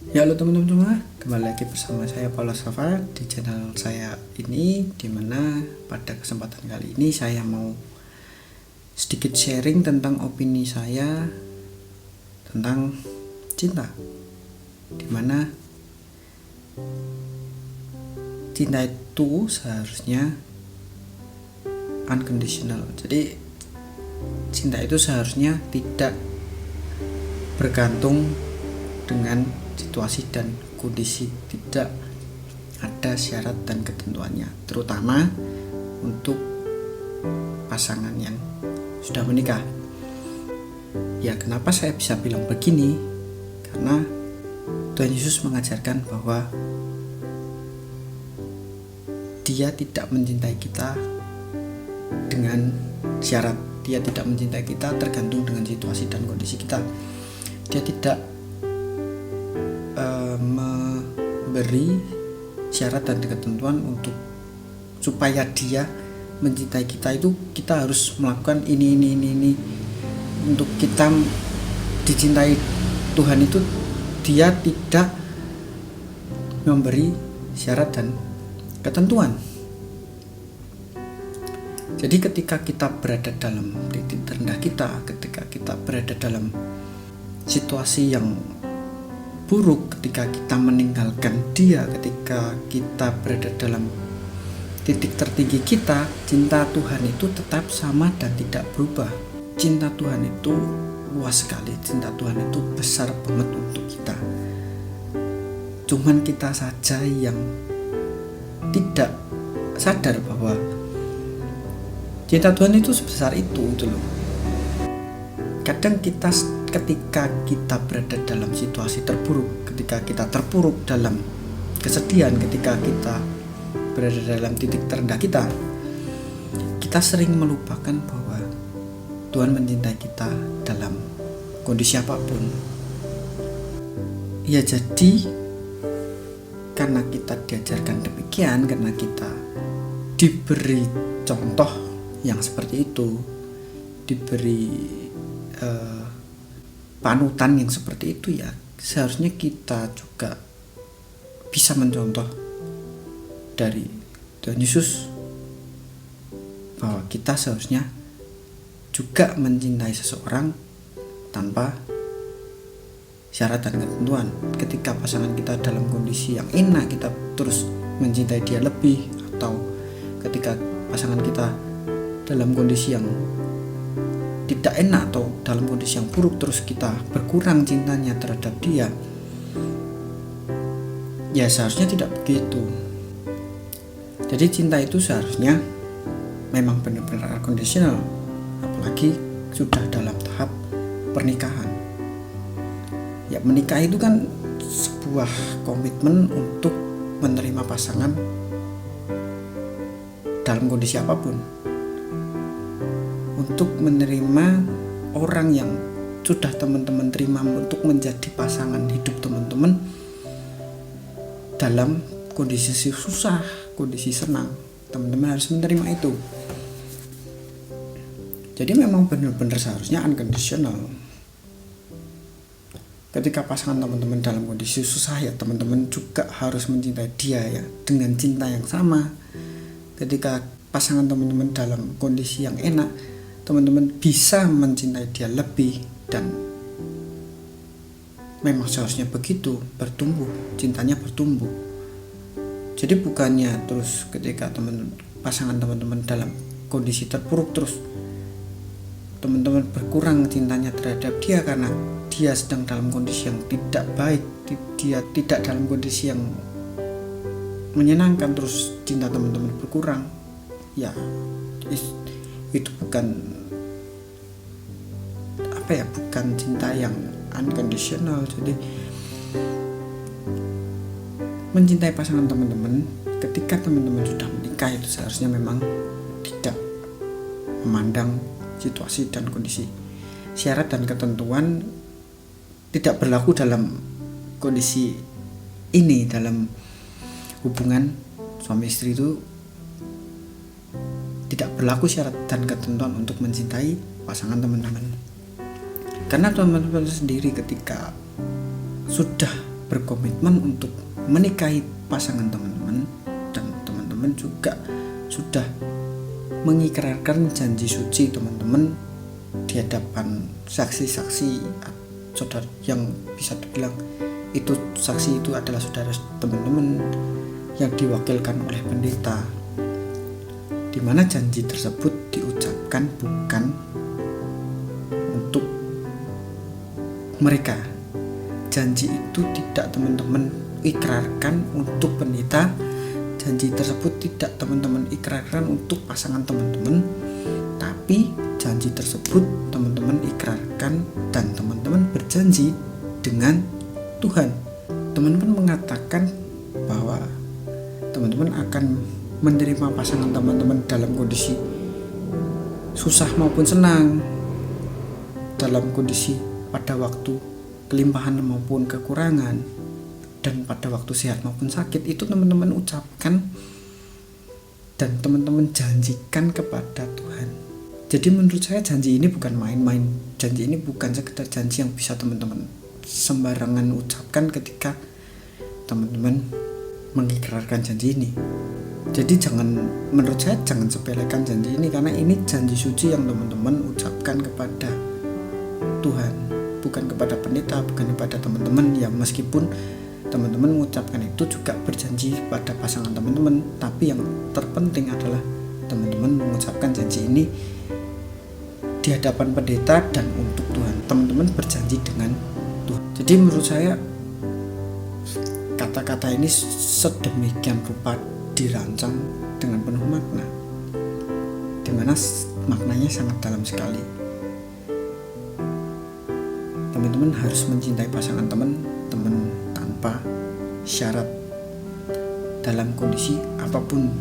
Ya, halo teman-teman semua, kembali lagi bersama saya Paula Safa di channel saya ini, dimana pada kesempatan kali ini saya mau sedikit sharing tentang opini saya tentang cinta, dimana cinta itu seharusnya unconditional. Jadi cinta itu seharusnya tidak bergantung dengan situasi dan kondisi, tidak ada syarat dan ketentuannya, terutama untuk pasangan yang sudah menikah. Ya, kenapa saya bisa bilang begini? Karena Tuhan Yesus mengajarkan bahwa Dia tidak mencintai kita dengan syarat. Dia tidak mencintai kita tergantung dengan situasi dan kondisi kita. Dia tidak memberi syarat dan ketentuan untuk supaya Dia mencintai kita itu kita harus melakukan ini. Untuk kita dicintai Tuhan itu Dia tidak memberi syarat dan ketentuan. Jadi ketika kita berada dalam titik terendah kita, ketika kita berada dalam situasi yang buruk, ketika kita meninggalkan Dia, ketika kita berada dalam titik tertinggi kita, cinta Tuhan itu tetap sama dan tidak berubah. Cinta Tuhan itu luas sekali, cinta Tuhan itu besar banget untuk kita. Cuman kita saja yang tidak sadar bahwa cinta Tuhan itu sebesar itu loh. Kadang ketika kita berada dalam situasi terburuk, ketika kita terpuruk dalam kesedihan, ketika kita berada dalam titik terendah kita sering melupakan bahwa Tuhan mencintai kita dalam kondisi apapun. Ya, jadi karena kita diajarkan demikian, karena kita diberi contoh yang seperti itu, diberi panutan yang seperti itu, ya seharusnya kita juga bisa mencontoh dari Tuhan Yesus bahwa kita seharusnya juga mencintai seseorang tanpa syarat dan ketentuan. Ketika pasangan kita dalam kondisi yang enak, kita terus mencintai dia lebih, atau ketika pasangan kita dalam kondisi yang tidak enak atau dalam kondisi yang buruk terus kita berkurang cintanya terhadap dia, ya seharusnya tidak begitu. Jadi cinta itu seharusnya memang benar-benar unconditional, apalagi sudah dalam tahap pernikahan. Ya, menikah itu kan sebuah komitmen untuk menerima pasangan dalam kondisi apapun, untuk menerima orang yang sudah teman-teman terima untuk menjadi pasangan hidup teman-teman dalam kondisi susah, kondisi senang. Teman-teman harus menerima itu. Jadi memang benar-benar seharusnya unconditional. Ketika pasangan teman-teman dalam kondisi susah, ya teman-teman juga harus mencintai dia ya dengan cinta yang sama. Ketika pasangan teman-teman dalam kondisi yang enak, teman-teman bisa mencintai dia lebih, dan memang seharusnya begitu, bertumbuh, cintanya bertumbuh. Jadi bukannya terus ketika pasangan teman-teman dalam kondisi terpuruk terus teman-teman berkurang cintanya terhadap dia karena dia sedang dalam kondisi yang tidak baik, dia tidak dalam kondisi yang menyenangkan, terus cinta teman-teman berkurang. Ya, itu bukan bukan cinta yang unconditional. Jadi mencintai pasangan teman-teman ketika teman-teman sudah menikah itu seharusnya memang tidak memandang situasi dan kondisi. Syarat dan ketentuan tidak berlaku dalam kondisi ini. Dalam hubungan suami istri itu tidak berlaku syarat dan ketentuan untuk mencintai pasangan teman-teman. Karena teman-teman sendiri ketika sudah berkomitmen untuk menikahi pasangan teman-teman, dan teman-teman juga sudah mengikrarkan janji suci teman-teman di hadapan saksi-saksi saudara yang bisa dibilang itu saksi itu adalah saudara teman-teman yang diwakilkan oleh pendeta, di mana janji tersebut diucapkan bukan untuk mereka. Janji itu tidak teman-teman ikrarkan untuk pendeta, janji tersebut tidak teman-teman ikrarkan untuk pasangan teman-teman, tapi janji tersebut teman-teman ikrarkan dan teman-teman berjanji dengan Tuhan. Teman-teman mengatakan bahwa teman-teman akan menerima pasangan teman-teman dalam kondisi susah maupun senang, dalam kondisi pada waktu kelimpahan maupun kekurangan, dan pada waktu sehat maupun sakit. Itu teman-teman ucapkan dan teman-teman janjikan kepada Tuhan. Jadi menurut saya janji ini bukan main-main. Janji ini bukan sekedar janji yang bisa teman-teman sembarangan ucapkan ketika teman-teman mengikrarkan janji ini. Jadi menurut saya jangan sepelekan janji ini, karena ini janji suci yang teman-teman ucapkan kepada Tuhan, bukan kepada pendeta, bukan kepada teman-teman. Ya meskipun teman-teman mengucapkan itu juga berjanji pada pasangan teman-teman, tapi yang terpenting adalah teman-teman mengucapkan janji ini di hadapan pendeta dan untuk Tuhan. Teman-teman berjanji dengan Tuhan. Jadi menurut saya kata-kata ini sedemikian rupa dirancang dengan penuh makna, dimana maknanya sangat dalam sekali. Teman-teman harus mencintai pasangan teman-teman tanpa syarat, dalam kondisi apapun.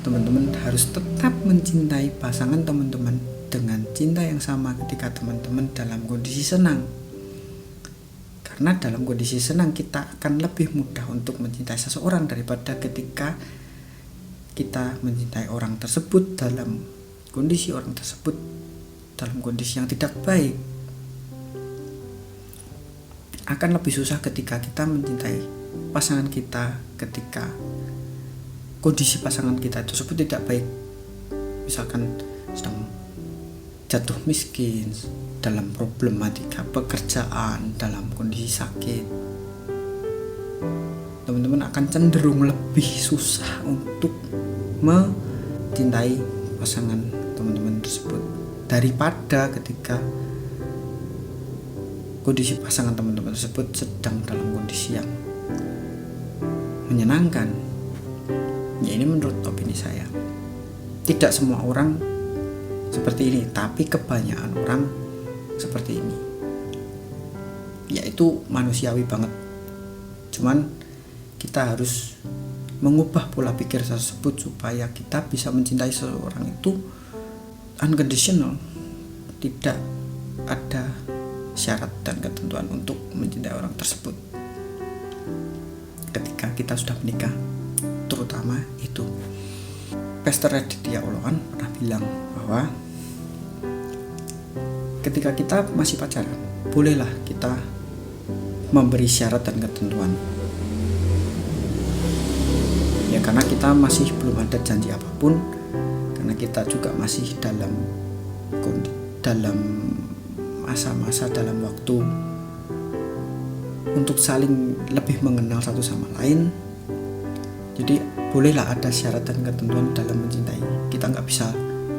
Teman-teman harus tetap mencintai pasangan teman-teman dengan cinta yang sama ketika teman-teman dalam kondisi senang. Karena dalam kondisi senang kita akan lebih mudah untuk mencintai seseorang daripada ketika kita mencintai orang tersebut dalam kondisi orang tersebut dalam kondisi yang tidak baik. Akan lebih susah ketika kita mencintai pasangan kita ketika kondisi pasangan kita tersebut tidak baik. Misalkan sedang jatuh miskin, dalam problematika pekerjaan, dalam kondisi sakit, teman-teman akan cenderung lebih susah untuk mencintai pasangan teman-teman tersebut daripada ketika kondisi pasangan teman-teman tersebut sedang dalam kondisi yang menyenangkan. Ya ini menurut opini saya. Tidak semua orang seperti ini, tapi kebanyakan orang seperti ini. Yaitu manusiawi banget. Cuman kita harus mengubah pola pikir tersebut supaya kita bisa mencintai seseorang itu unconditional. Tidak ada syarat dan ketentuan untuk mencintai orang tersebut ketika kita sudah menikah, terutama itu. Pastor Raditya Oloan pernah bilang bahwa ketika kita masih pacaran, bolehlah kita memberi syarat dan ketentuan. Ya karena kita masih belum ada janji apapun, karena kita juga masih dalam masa-masa dalam waktu untuk saling lebih mengenal satu sama lain. Jadi bolehlah ada syarat dan ketentuan dalam mencintai. Kita nggak bisa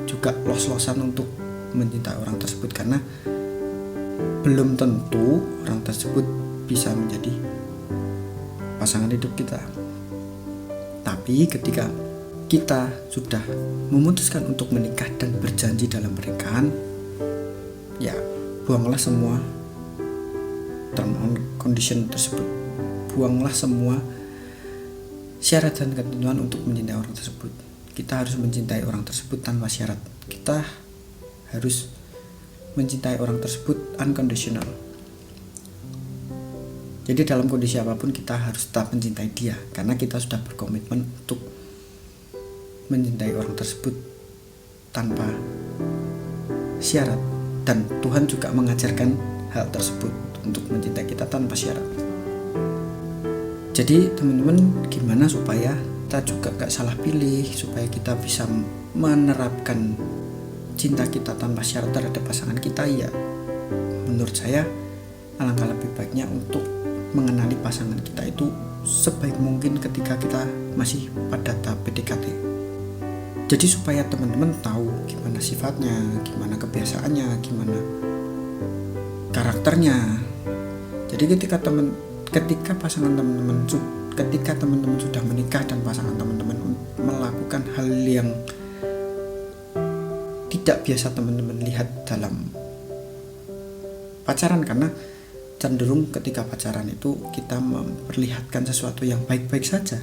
juga los-losan untuk mencintai orang tersebut, karena belum tentu orang tersebut bisa menjadi pasangan hidup kita. Tapi ketika kita sudah memutuskan untuk menikah dan berjanji dalam pernikahan, ya buanglah semua term and condition tersebut, buanglah semua syarat dan ketentuan untuk mencintai orang tersebut. Kita harus mencintai orang tersebut tanpa syarat. Kita harus mencintai orang tersebut unconditional. Jadi dalam kondisi apapun kita harus tetap mencintai dia, karena kita sudah berkomitmen untuk mencintai orang tersebut tanpa syarat. Dan Tuhan juga mengajarkan hal tersebut, untuk mencintai kita tanpa syarat. Jadi teman-teman, gimana supaya kita juga gak salah pilih, supaya kita bisa menerapkan cinta kita tanpa syarat terhadap pasangan kita? Ya, menurut saya alangkah lebih baiknya untuk mengenali pasangan kita itu sebaik mungkin ketika kita masih pada tahap PDKT. Jadi supaya teman-teman tahu gimana sifatnya, gimana kebiasaannya, gimana karakternya. Jadi ketika teman-teman sudah menikah dan pasangan teman-teman melakukan hal yang tidak biasa teman-teman lihat dalam pacaran, karena cenderung ketika pacaran itu kita memperlihatkan sesuatu yang baik-baik saja.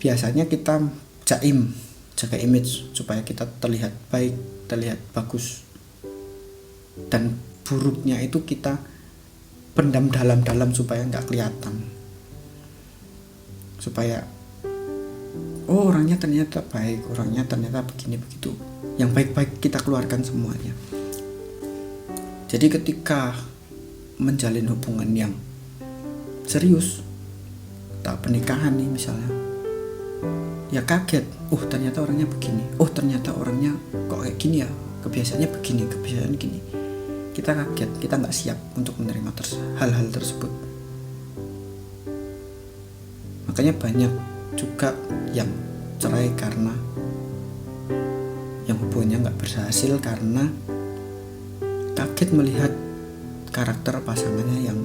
Biasanya kita jaga image supaya kita terlihat baik, terlihat bagus, dan buruknya itu kita pendam dalam-dalam supaya nggak kelihatan, supaya orangnya ternyata baik, orangnya ternyata begini begitu, yang baik-baik kita keluarkan semuanya. Jadi ketika menjalin hubungan yang serius, tahap pernikahan nih misalnya, ya kaget, ternyata orangnya begini, ternyata orangnya kok kayak gini ya, kebiasaannya begini, kebiasaan gini. Kita kaget, kita nggak siap untuk menerima hal-hal tersebut. Makanya banyak juga yang cerai karena yang hubungannya nggak berhasil karena kaget melihat karakter pasangannya yang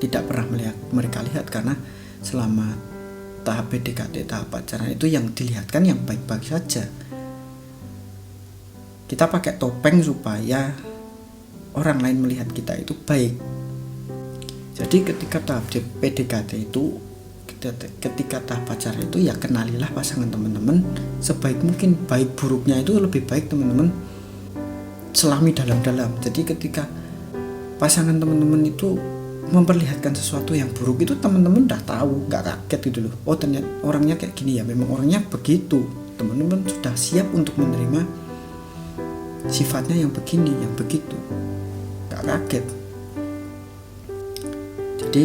tidak pernah mereka lihat, karena selama tahap PDKT, tahap pacaran itu yang dilihatkan yang baik-baik saja. Kita pakai topeng supaya orang lain melihat kita itu baik. Jadi ketika tahap PDKT itu, ketika tahap pacaran itu, ya kenalilah pasangan teman-teman sebaik mungkin. Baik buruknya itu lebih baik teman-teman selami dalam-dalam. Jadi ketika pasangan teman-teman itu memperlihatkan sesuatu yang buruk, itu teman-teman udah tahu, nggak kaget gitu loh. Ternyata orangnya kayak gini ya, memang orangnya begitu. Teman-teman sudah siap untuk menerima sifatnya yang begini, yang begitu, nggak kaget. Jadi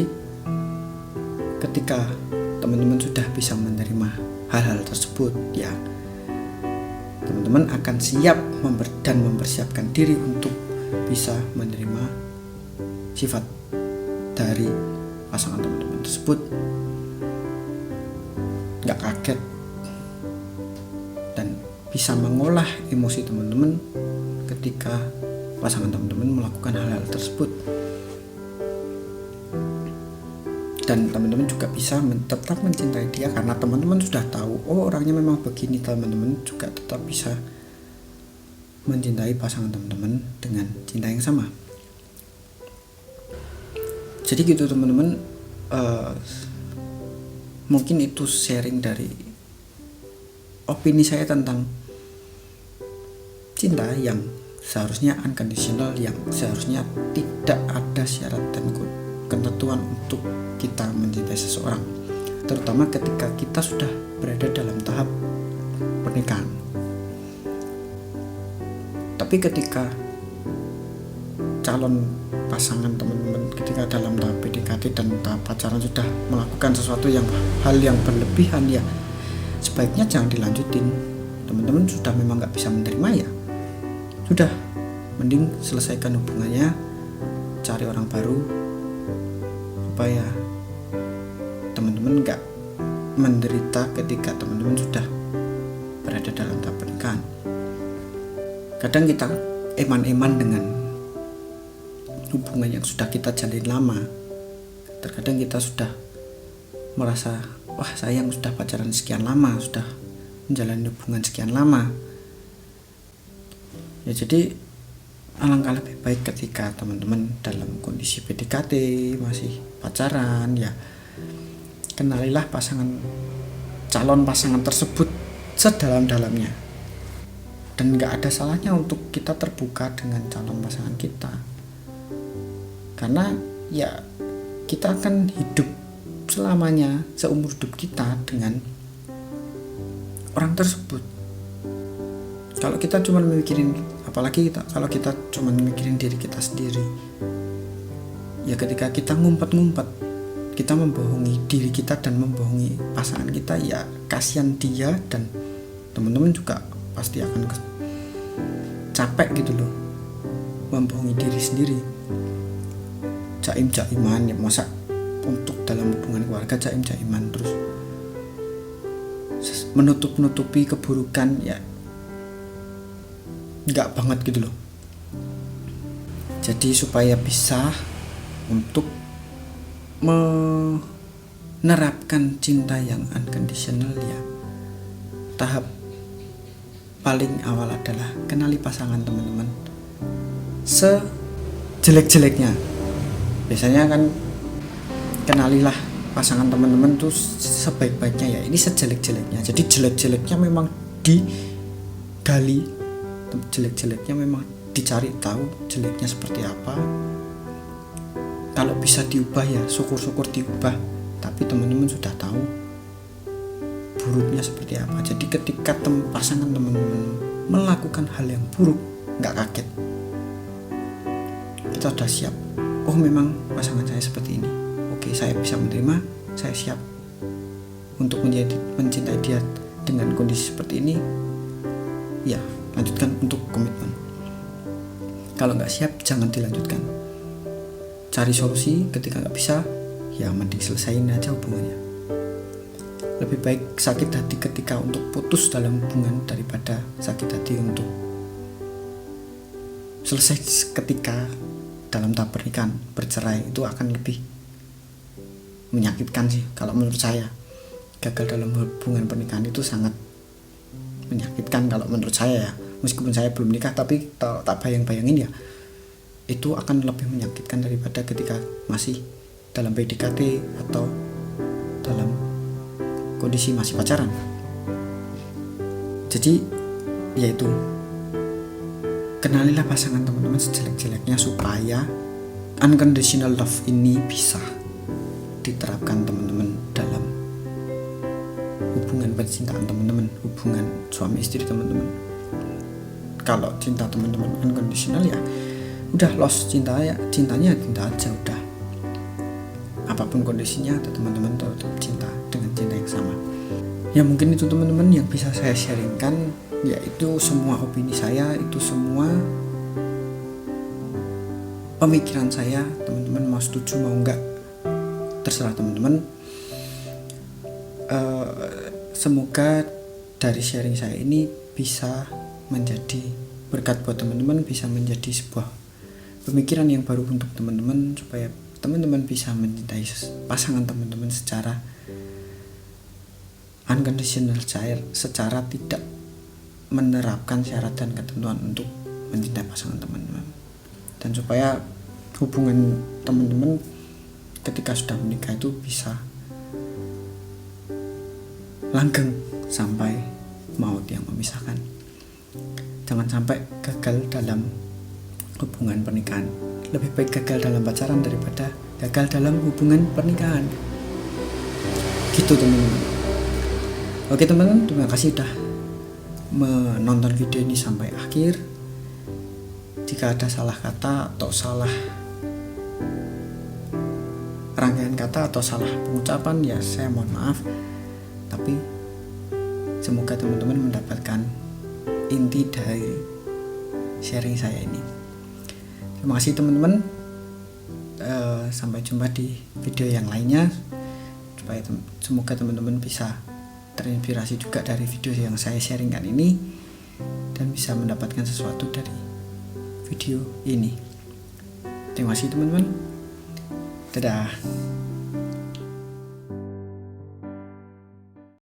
ketika teman-teman sudah bisa menerima hal-hal tersebut, ya teman-teman akan siap dan mempersiapkan diri untuk bisa menerima sifat dari pasangan teman-teman tersebut, nggak kaget, dan bisa mengolah emosi teman-teman ketika pasangan teman-teman melakukan hal-hal tersebut. Dan teman-teman juga bisa tetap mencintai dia karena teman-teman sudah tahu, orangnya memang begini. Teman-teman juga tetap bisa mencintai pasangan teman-teman dengan cinta yang sama. Jadi gitu teman-teman, mungkin itu sharing dari opini saya tentang cinta yang seharusnya unconditional, yang seharusnya tidak ada syarat dan ketentuan untuk kita mencintai seseorang, terutama ketika kita sudah berada dalam tahap pernikahan. Tapi ketika calon pasangan teman-teman ketika dalam tahap PDKT dan tahap pacaran sudah melakukan sesuatu hal yang berlebihan, ya sebaiknya jangan dilanjutin. Teman-teman sudah memang nggak bisa menerima, ya sudah, mending selesaikan hubungannya, cari orang baru, supaya teman-teman nggak menderita ketika teman-teman sudah berada dalam tahap pernikahan. Kadang kita eman-eman dengan hubungan yang sudah kita jalin lama. Terkadang kita sudah merasa, sayang sudah pacaran sekian lama, sudah menjalani hubungan sekian lama. Ya jadi alangkah lebih baik ketika teman-teman dalam kondisi PDKT, masih pacaran, ya kenalilah calon pasangan tersebut sedalam-dalamnya. Dan gak ada salahnya untuk kita terbuka dengan calon pasangan kita, karena ya kita akan hidup selamanya, seumur hidup kita dengan orang tersebut. Kalau kita cuma mikirin, apalagi kalau kita cuma mikirin diri kita sendiri, Ya ketika kita ngumpet-ngumpet, kita membohongi diri kita dan membohongi pasangan kita, ya kasihan dia dan teman-teman juga pasti akan capek gitu loh, membohongi diri sendiri. Jaim-jaiman ya, masa untuk dalam hubungan keluarga jaim-jaiman terus menutup-nutupi keburukan, ya nggak banget gitu loh. Jadi supaya bisa untuk menerapkan cinta yang unconditional, ya tahap paling awal adalah kenali pasangan teman-teman sejelek-jeleknya. Biasanya kan kenalilah pasangan teman-teman tuh sebaik-baiknya, ya ini sejelek-jeleknya. Jadi jelek-jeleknya memang digali, jelek-jeleknya memang dicari tahu jeleknya seperti apa. Kalau bisa diubah ya syukur-syukur diubah, tapi teman-teman sudah tahu buruknya seperti apa. Jadi ketika pasangan teman-teman melakukan hal yang buruk, nggak kaget, kita sudah siap. Oh memang pasangan saya seperti ini, oke saya bisa menerima, saya siap untuk mencintai dia dengan kondisi seperti ini, ya lanjutkan untuk komitmen. Kalau nggak siap jangan dilanjutkan, cari solusi. Ketika nggak bisa, ya mending selesain aja hubungannya. Lebih baik sakit hati ketika untuk putus dalam hubungan daripada sakit hati untuk selesai ketika dalam tahap pernikahan, bercerai. Itu akan lebih menyakitkan sih kalau menurut saya. Gagal dalam hubungan pernikahan itu sangat menyakitkan kalau menurut saya ya. Meskipun saya belum nikah, tapi tak bayang-bayangin ya, itu akan lebih menyakitkan daripada ketika masih dalam PDKT atau dalam kondisi masih pacaran. Jadi yaitu kenalilah pasangan teman-teman sejelek-jeleknya supaya unconditional love ini bisa diterapkan teman-teman dalam hubungan percintaan teman-teman, hubungan suami istri teman-teman. Kalau cinta teman-teman unconditional, ya udah lost cintanya cinta aja udah. Apapun kondisinya teman-teman tetap cinta dengan cinta yang sama. Ya mungkin itu teman-teman yang bisa saya sharingkan, yaitu semua opini saya, itu semua pemikiran saya. Teman-teman mau setuju mau enggak terserah teman-teman. Semoga dari sharing saya ini bisa menjadi berkat buat teman-teman, bisa menjadi sebuah pemikiran yang baru untuk teman-teman, supaya teman-teman bisa mencintai pasangan teman-teman secara unconditional, secara tidak menerapkan syarat dan ketentuan untuk mencintai pasangan teman-teman. Dan supaya hubungan teman-teman ketika sudah menikah itu bisa langgeng sampai maut yang memisahkan. Jangan sampai gagal dalam hubungan pernikahan. Lebih baik gagal dalam pacaran daripada gagal dalam hubungan pernikahan. Gitu teman-teman. Oke teman-teman, terima kasih sudah menonton video ini sampai akhir. Jika ada salah kata atau salah rangkaian kata atau salah pengucapan, ya saya mohon maaf. Tapi semoga teman-teman mendapatkan inti dari sharing saya ini. Terima kasih teman-teman. Sampai jumpa di video yang lainnya. Semoga teman-teman bisa terinspirasi juga dari video yang saya sharingkan ini dan bisa mendapatkan sesuatu dari video ini. Terima kasih teman-teman. Dadah.